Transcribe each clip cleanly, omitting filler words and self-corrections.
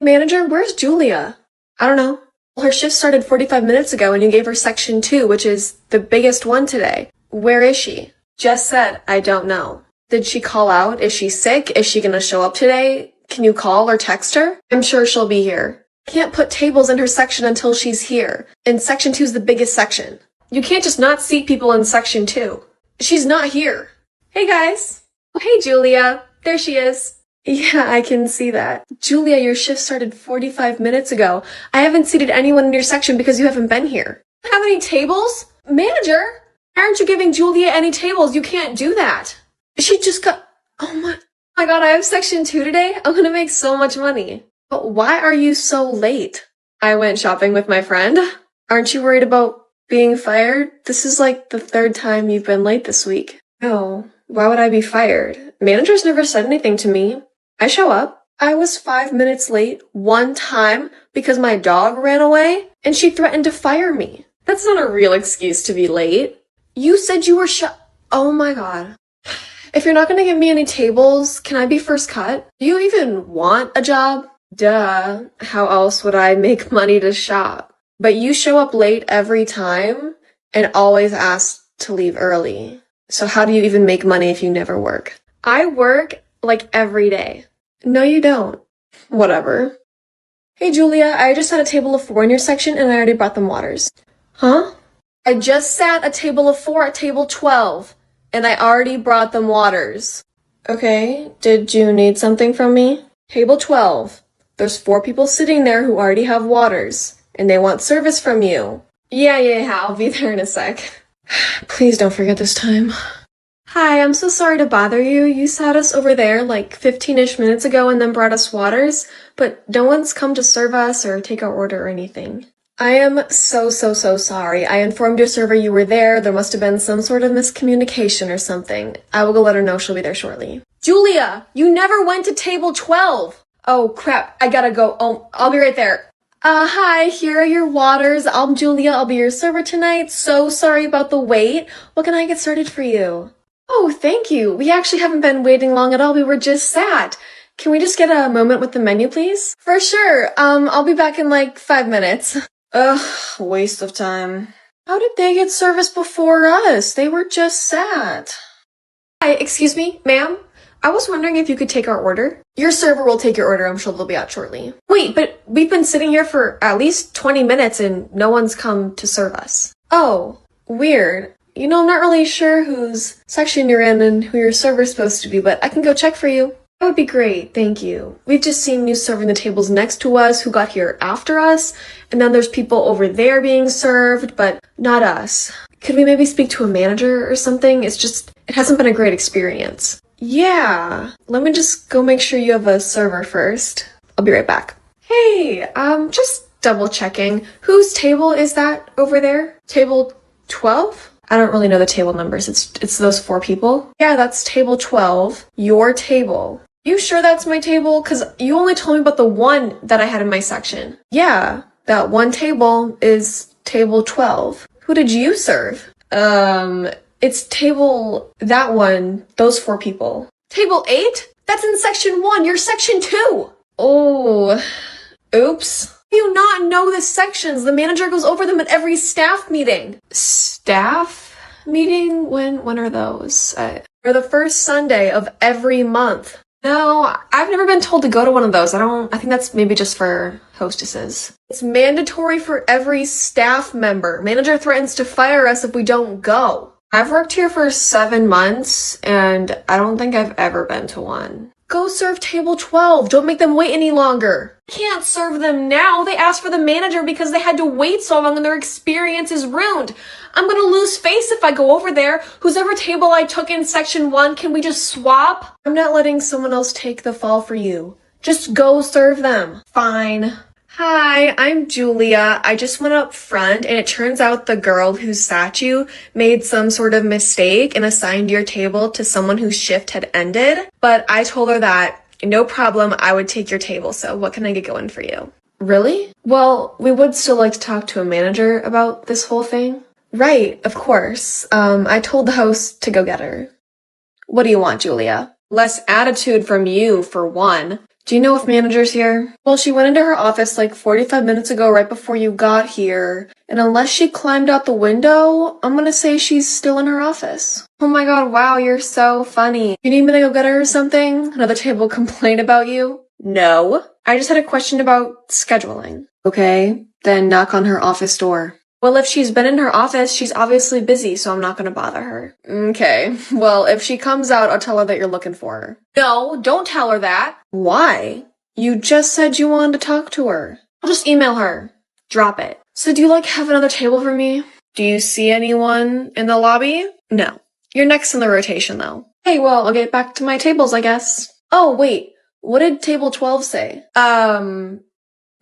Manager, where's Julia? I don't know. Well, her shift started 45 minutes ago and you gave her section 2, which is the biggest one today. Where is she? Just said, I don't know. Did she call out? Is she sick? Is she gonna show up today? Can you call or text her? I'm sure she'll be here. Can't put tables in her section until she's here. And section 2 is the biggest section. You can't just not seat people in section 2. She's not here. Hey guys. Oh, hey Julia. There she is. Yeah, I can see that. Julia, your shift started 45 minutes ago. I haven't seated anyone in your section because you haven't been here. Have any tables? Manager, why aren't you giving Julia any tables? You can't do that. She just got... Oh my god, I have section 2 today? I'm gonna make so much money. But why are you so late? I went shopping with my friend. Aren't you worried about being fired? This is like the 3rd time you've been late this week. No, why would I be fired? Manager's never said anything to me. I show up. I was 5 minutes late one time because my dog ran away and she threatened to fire me. That's not a real excuse to be late. You said you were Oh my god. If you're not gonna give me any tables, can I be first cut? Do you even want a job? Duh. How else would I make money to shop? But you show up late every time and always ask to leave early. So how do you even make money if you never work? I work like every day. No, you don't. Whatever. Hey, Julia, I just had a table of 4 in your section and I already brought them waters. Huh? I just sat a table of 4 at table 12 and I already brought them waters. Okay, did you need something from me? Table 12. There's 4 people sitting there who already have waters and they want service from you. Yeah, I'll be there in a sec. Please don't forget this time. Hi, I'm so sorry to bother you. You sat us over there like 15-ish minutes ago and then brought us waters, but no one's come to serve us or take our order or anything. I am so sorry. I informed your server you were there. There must have been some sort of miscommunication or something. I will go let her know she'll be there shortly. Julia, you never went to table 12. Oh crap, I gotta go. Oh, I'll be right there. Hi, here are your waters. I'm Julia. I'll be your server tonight. So sorry about the wait. What can I get started for you? Oh, thank you. We actually haven't been waiting long at all. We were just sat. Can we just get a moment with the menu, please? For sure. I'll be back in like 5 minutes. Ugh, waste of time. How did they get service before us? They were just sat. Hi, excuse me, ma'am? I was wondering if you could take our order. Your server will take your order. I'm sure they'll be out shortly. Wait, but we've been sitting here for at least 20 minutes and no one's come to serve us. Oh, weird. You know, I'm not really sure whose section you're in and who your server's supposed to be, but I can go check for you. That would be great, thank you. We've just seen you serving the tables next to us who got here after us, and then there's people over there being served, but not us. Could we maybe speak to a manager or something? It hasn't been a great experience. Yeah, let me just go make sure you have a server first. I'll be right back. Hey, just double checking. Whose table is that over there? Table 12? I don't really know the table numbers. It's those 4 people. Yeah, that's table 12. Your table. You sure that's my table? Cause you only told me about the one that I had in my section. Yeah, that one table is table 12. Who did you serve? It's that one, those 4 people. Table 8? That's in section 1. You're section 2. Oh, oops. You not know the sections. The manager goes over them at every staff meeting. Staff meeting? When are those? Or the first Sunday of every month. No, I've never been told to go to one of those. I think that's maybe just for hostesses. It's mandatory for every staff member. Manager threatens to fire us if we don't go. I've worked here for 7 months and I don't think I've ever been to one. Go serve table 12. Don't make them wait any longer. Can't serve them now. They asked for the manager because they had to wait so long and their experience is ruined. I'm gonna lose face if I go over there. Whosever table I took in section 1, can we just swap? I'm not letting someone else take the fall for you. Just go serve them. Fine. Hi, I'm Julia. I just went up front and it turns out the girl who sat you made some sort of mistake and assigned your table to someone whose shift had ended. But I told her that no problem, I would take your table. So what can I get going for you? Really? Well, we would still like to talk to a manager about this whole thing. Right, of course. I told the host to go get her. What do you want, Julia? Less attitude from you, for one. Do you know if manager's here? Well, she went into her office like 45 minutes ago right before you got here. And unless she climbed out the window, I'm gonna say she's still in her office. Oh my god, wow, you're so funny. You need me to go get her or something? Another table complain about you? No. I just had a question about scheduling. Okay, then knock on her office door. Well, if she's been in her office, she's obviously busy, so I'm not gonna bother her. Okay, well, if she comes out, I'll tell her that you're looking for her. No, don't tell her that. Why? You just said you wanted to talk to her. I'll just email her. Drop it. So do you, have another table for me? Do you see anyone in the lobby? No. You're next in the rotation, though. Hey, well, I'll get back to my tables, I guess. Oh, wait. What did table 12 say?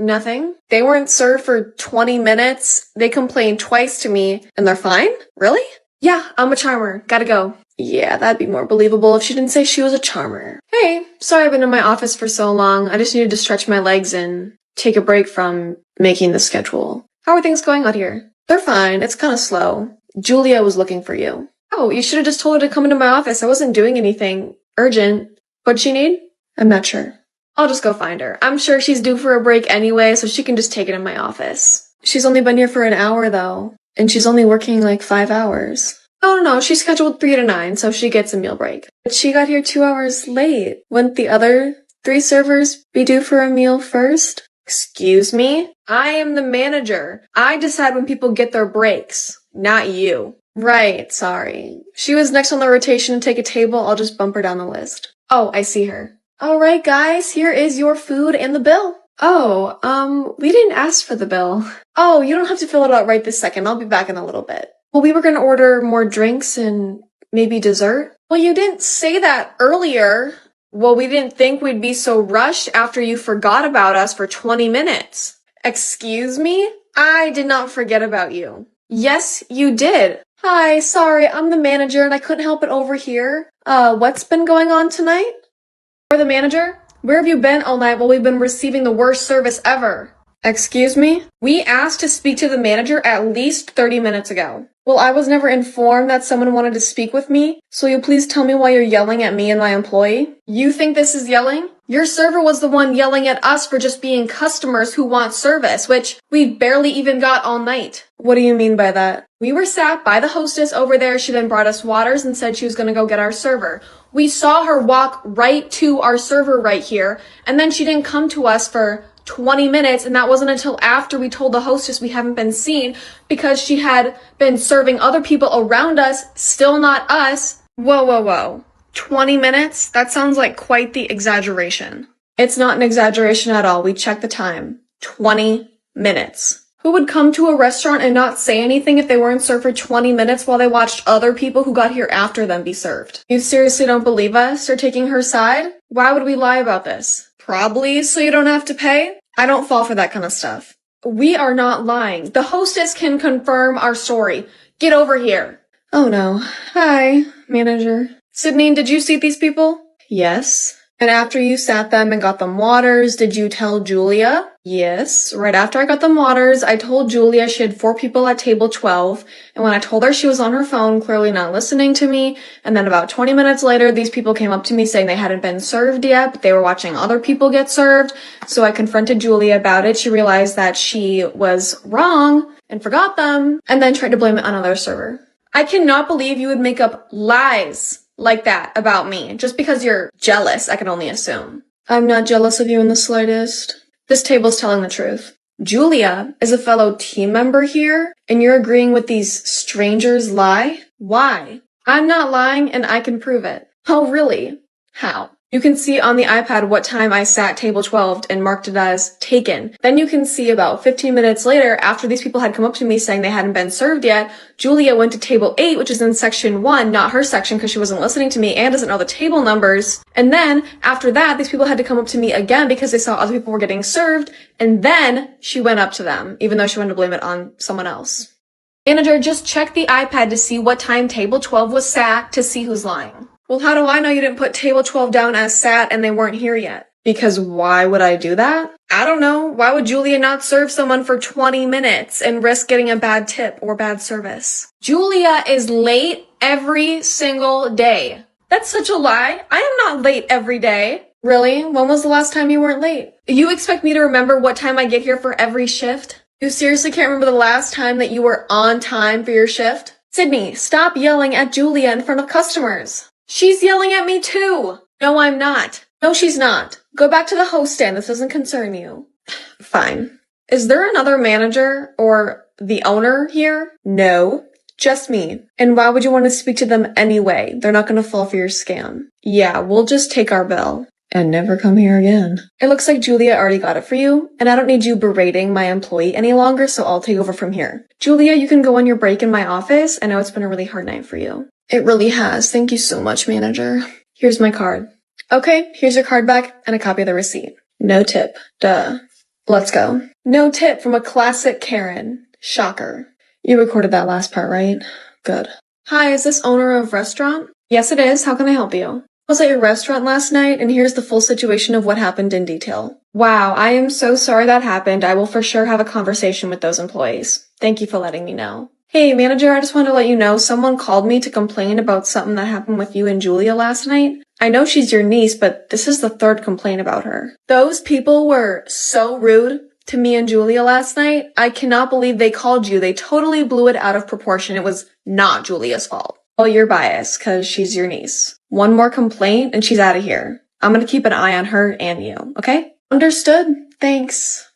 Nothing. They weren't served for 20 minutes. They complained twice to me, and they're fine? Really? Yeah, I'm a charmer. Gotta go. Yeah, that'd be more believable if she didn't say she was a charmer. Hey, sorry I've been in my office for so long. I just needed to stretch my legs and take a break from making the schedule. How are things going out here? They're fine. It's kind of slow. Julia was looking for you. Oh, you should have just told her to come into my office. I wasn't doing anything urgent. What'd she need? I'm not sure. I'll just go find her. I'm sure she's due for a break anyway, so she can just take it in my office. She's only been here for an hour, though. And she's only working 5 hours. No, she's scheduled 3 to 9, so she gets a meal break. But she got here 2 hours late. Wouldn't the other 3 servers be due for a meal first? Excuse me? I am the manager. I decide when people get their breaks, not you. Right, sorry. She was next on the rotation to take a table. I'll just bump her down the list. Oh, I see her. Alright guys, here is your food and the bill. Oh, we didn't ask for the bill. Oh, you don't have to fill it out right this second. I'll be back in a little bit. Well, we were gonna order more drinks and maybe dessert. Well, you didn't say that earlier. Well, we didn't think we'd be so rushed after you forgot about us for 20 minutes. Excuse me? I did not forget about you. Yes, you did. Hi, sorry, I'm the manager and I couldn't help it over here. What's been going on tonight? You're the manager? Where have you been all night while we've been receiving the worst service ever? Excuse me? We asked to speak to the manager at least 30 minutes ago. Well, I was never informed that someone wanted to speak with me, so will you please tell me why you're yelling at me and my employee? You think this is yelling? Your server was the one yelling at us for just being customers who want service, which we barely even got all night. What do you mean by that? We were sat by the hostess over there. She then brought us waters and said she was going to go get our server. We saw her walk right to our server right here, and then she didn't come to us for 20 minutes, and that wasn't until after we told the hostess we haven't been seen because she had been serving other people around us, still not us. Whoa. 20 minutes? That sounds like quite the exaggeration. It's not an exaggeration at all. We checked the time. 20 minutes. Who would come to a restaurant and not say anything if they weren't served for 20 minutes while they watched other people who got here after them be served? You seriously don't believe us or taking her side? Why would we lie about this? Probably so you don't have to pay? I don't fall for that kind of stuff. We are not lying. The hostess can confirm our story. Get over here. Oh no. Hi, manager. Sydney, did you seat these people? Yes. And after you sat them and got them waters, did you tell Julia? Yes. Right after I got them waters, I told Julia she had 4 people at table 12. And when I told her, she was on her phone, clearly not listening to me. And then about 20 minutes later, these people came up to me saying they hadn't been served yet, but they were watching other people get served. So I confronted Julia about it. She realized that she was wrong and forgot them and then tried to blame it on another server. I cannot believe you would make up lies like that about me, just because you're jealous, I can only assume. I'm not jealous of you in the slightest. This table's telling the truth. Julia is a fellow team member here, and you're agreeing with these strangers' lie? Why? I'm not lying, and I can prove it. Oh, really? How? You can see on the iPad what time I sat table 12 and marked it as taken. Then you can see about 15 minutes later, after these people had come up to me saying they hadn't been served yet, Julia went to table 8, which is in section 1, not her section because she wasn't listening to me and doesn't know the table numbers. And then, after that, these people had to come up to me again because they saw other people were getting served, and then she went up to them, even though she wanted to blame it on someone else. Manager, just check the iPad to see what time table 12 was sat to see who's lying. Well, how do I know you didn't put table 12 down as sat and they weren't here yet? Because why would I do that? I don't know. Why would Julia not serve someone for 20 minutes and risk getting a bad tip or bad service? Julia is late every single day. That's such a lie. I am not late every day. Really? When was the last time you weren't late? You expect me to remember what time I get here for every shift? You seriously can't remember the last time that you were on time for your shift? Sydney, stop yelling at Julia in front of customers. She's yelling at me too. No, I'm not. No, she's not. Go back to the host stand. This doesn't concern you. Fine. Is there another manager or the owner here? No. Just me. And why would you want to speak to them anyway? They're not going to fall for your scam. Yeah, we'll just take our bill. And never come here again. It looks like Julia already got it for you, and I don't need you berating my employee any longer, so I'll take over from here. Julia, you can go on your break in my office. I know it's been a really hard night for you. It really has. Thank you so much, manager. Here's my card. Okay, here's your card back and a copy of the receipt. No tip. Duh. Let's go. No tip from a classic Karen. Shocker. You recorded that last part, right? Good. Hi, is this owner of restaurant? Yes, it is. How can I help you? I was at your restaurant last night, and here's the full situation of what happened in detail. Wow, I am so sorry that happened. I will for sure have a conversation with those employees. Thank you for letting me know. Hey, manager, I just wanted to let you know someone called me to complain about something that happened with you and Julia last night. I know she's your niece, but this is the third complaint about her. Those people were so rude to me and Julia last night. I cannot believe they called you. They totally blew it out of proportion. It was not Julia's fault. Well, you're biased because she's your niece. One more complaint and she's out of here. I'm going to keep an eye on her and you, okay? Understood. Thanks.